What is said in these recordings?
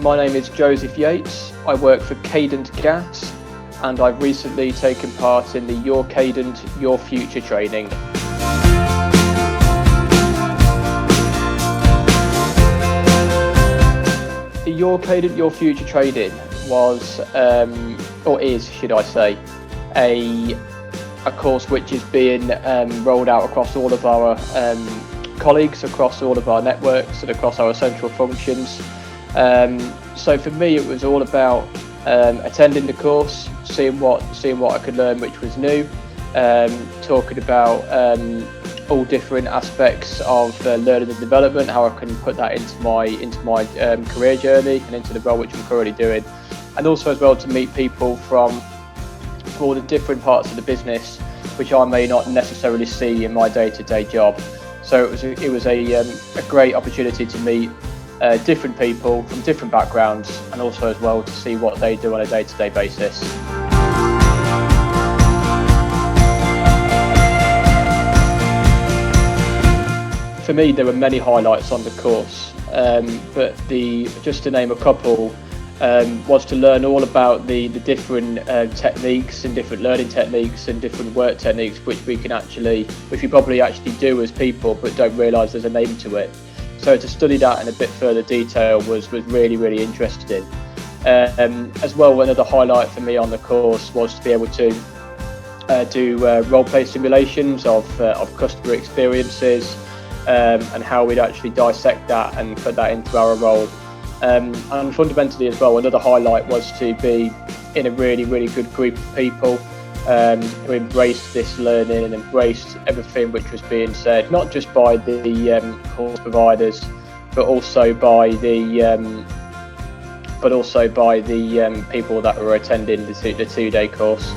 my name is Joseph Yates. I work for Cadent Gas, and I've recently taken part in the Your Cadent, Your Future training. The Your Cadent, Your Future training was, or is, should I say, a course which is being rolled out across all of our colleagues, across all of our networks and across our central functions. So for me it was all about attending the course, seeing what I could learn which was new, talking about all different aspects of learning and development, how I can put that into my career journey and into the role which I'm currently doing, and also as well to meet people from all the different parts of the business which I may not necessarily see in my day-to-day job. So it was a great opportunity to meet different people from different backgrounds, and also as well to see what they do on a day-to-day basis. For me, there were many highlights on the course, but just to name a couple, was to learn all about the different techniques and different learning techniques and different work techniques which we probably actually do as people but don't realise there's a name to it. So to study that in a bit further detail was really, really interesting. As well, another highlight for me on the course was to be able to do role-play simulations of customer experiences, and how we'd actually dissect that and put that into our role. And fundamentally as well, another highlight was to be in a really, really good group of people who embraced this learning and embraced everything which was being said, not just by the course providers, but also by the people that were attending the two-day course.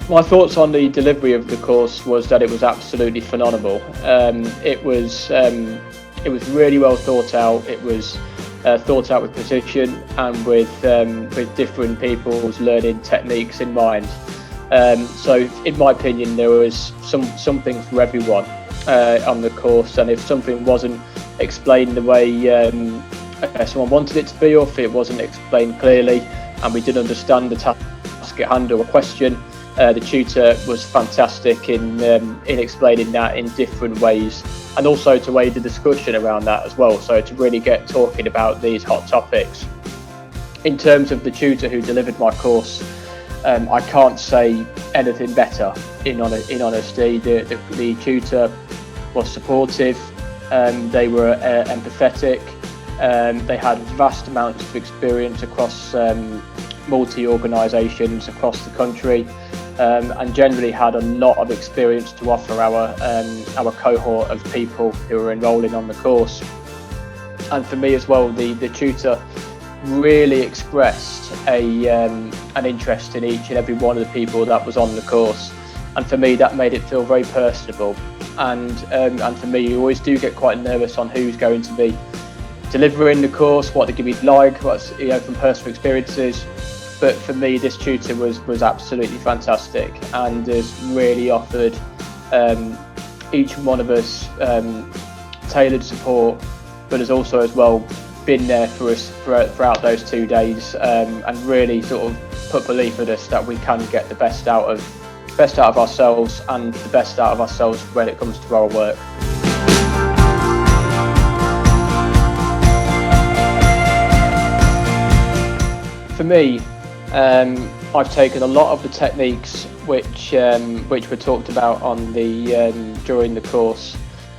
My thoughts on the delivery of the course was that it was absolutely phenomenal. It was really well thought out. It was thought out with precision and with different people's learning techniques in mind. So in my opinion, there was something for everyone on the course, and if something wasn't explained the way someone wanted it to be, or if it wasn't explained clearly and we didn't understand the task at hand or a question, the tutor was fantastic in explaining that in different ways, and also to aid the discussion around that as well, so to really get talking about these hot topics. In terms of the tutor who delivered my course, I can't say anything better, in honesty. The tutor was supportive, they were empathetic, they had vast amounts of experience across multi-organisations across the country, and generally had a lot of experience to offer our cohort of people who were enrolling on the course. And for me as well, the tutor really expressed an interest in each and every one of the people that was on the course, and for me that made it feel very personable. And for me, you always do get quite nervous on who's going to be delivering the course, what they're going to be like, what's from personal experiences. But for me, this tutor was absolutely fantastic, and has really offered each one of us tailored support, but has also as well been there for us throughout those 2 days, and really sort of put belief in us that we can get the best out of ourselves and the best out of ourselves when it comes to our work. For me, I've taken a lot of the techniques which were talked about on during the course,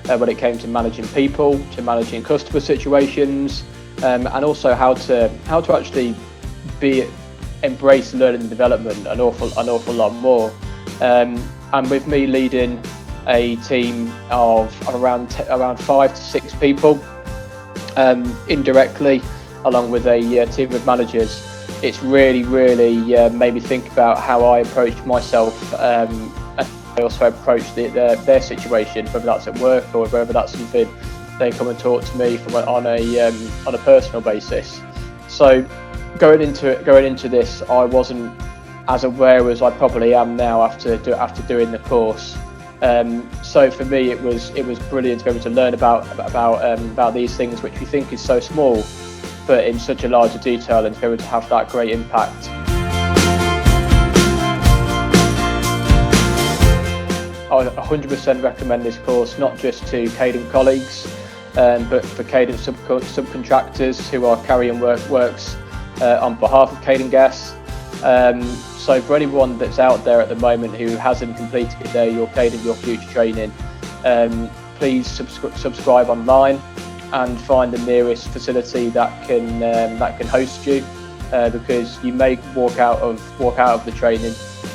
when it came to managing people, to managing customer situations, and also how to actually embrace learning and development an awful lot more. And with me leading a team of around 5 to 6 people, indirectly, along with a team of managers, it's really made me think about how I approach myself, and I also approach their situation, whether that's at work or whether that's something they come and talk to me on a personal basis. So going into this, I wasn't as aware as I probably am now after doing the course So for me, it was brilliant to be able to learn about these things, which we think is so small, but in such a larger detail, and to be able to have that great impact. I would 100% recommend this course, not just to Cadent colleagues, but for Cadent subcontractors who are carrying works on behalf of Cadent guests. So for anyone that's out there at the moment who hasn't completed your Cadent Your Future training, please subscribe online and find the nearest facility that can host you, because you may walk out of the training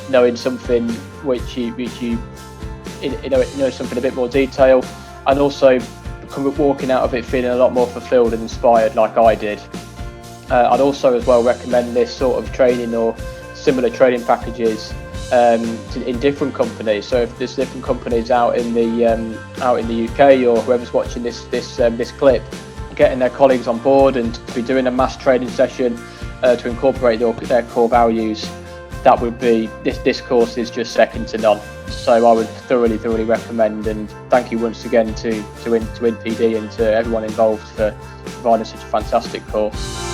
knowing something which you know something a bit more detail, and also walking out of it feeling a lot more fulfilled and inspired, like I did. I'd also as well recommend this sort of training or similar training packages in different companies. So if there's different companies out in the UK, or whoever's watching this clip, getting their colleagues on board and to be doing a mass training session to incorporate their core values, that would be this course is just second to none. So I would thoroughly recommend, and thank you once again to InPD and to everyone involved for providing such a fantastic course.